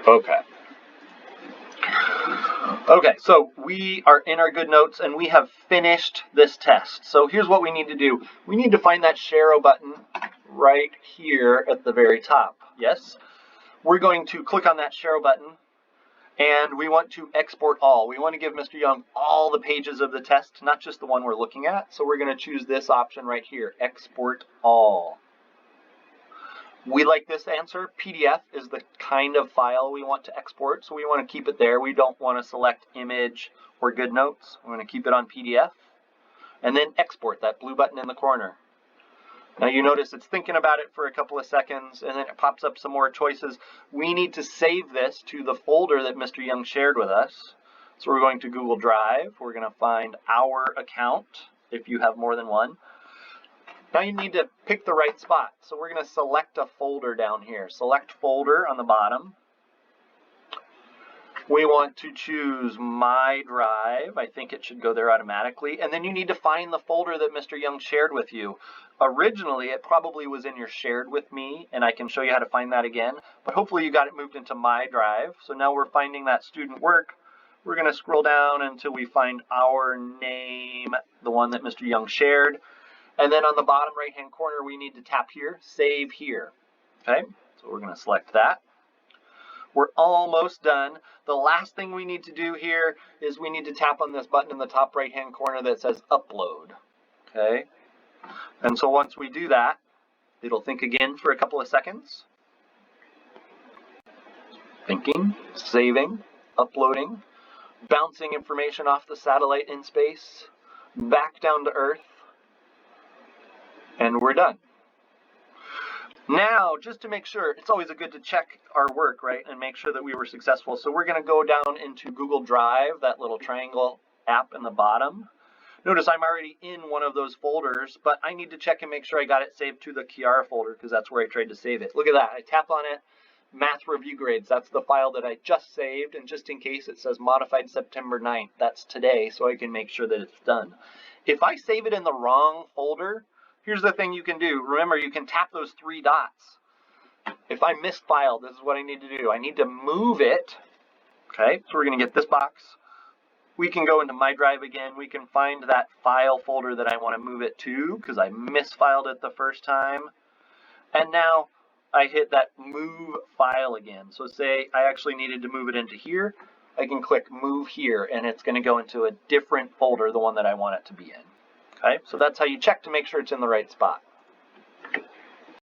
Okay. Okay, so we are in our GoodNotes and we have finished this test. So here's what we need to do. We need to find that Share button right here at the very top. Yes? We're going to click on that Share button and we want to export all. We want to give Mr. Young all the pages of the test, not just the one we're looking at. So we're going to choose this option right here, Export All. We like this answer. PDF is the kind of file we want to export, so we want to keep it there. We don't want to select image or GoodNotes. We're going to keep it on PDF. And then export, that blue button in the corner. Now you notice it's thinking about it for a couple of seconds, and then it pops up some more choices. We need to save this to the folder that Mr. Young shared with us. So we're going to Google Drive. We're going to find our account, if you have more than one. Now you need to pick the right spot. So we're going to select a folder down here. Select folder on the bottom. We want to choose My Drive. I think it should go there automatically. And then you need to find the folder that Mr. Young shared with you. Originally, it probably was in your Shared With Me, and I can show you how to find that again. But hopefully you got it moved into My Drive. So now we're finding that student work. We're going to scroll down until we find our name, the one that Mr. Young shared. And then on the bottom right-hand corner, we need to tap here, Save Here. Okay, so we're going to select that. We're almost done. The last thing we need to do here is we need to tap on this button in the top right-hand corner that says Upload. Okay, and so once we do that, it'll think again for a couple of seconds. Thinking, saving, uploading, bouncing information off the satellite in space, back down to Earth, and we're done. Now, just to make sure, it's always good to check our work, right, and make sure that we were successful. So we're going to go down into Google Drive, that little triangle app in the bottom. Notice I'm already in one of those folders, but I need to check and make sure I got it saved to the Kiara folder because that's where I tried to save it. Look at that. I tap on it, Math Review Grades. That's the file that I just saved, and just in case it says modified September 9th. That's today, so I can make sure that it's done. If I save it in the wrong folder, here's the thing you can do. Remember, you can tap those three dots. If I misfiled, this is what I need to do. I need to move it. Okay, so we're going to get this box. We can go into My Drive again. We can find that file folder that I want to move it to because I misfiled it the first time. And now I hit that Move File again. So say I actually needed to move it into here. I can click Move Here, and it's going to go into a different folder, the one that I want it to be in. Okay, so that's how you check to make sure it's in the right spot.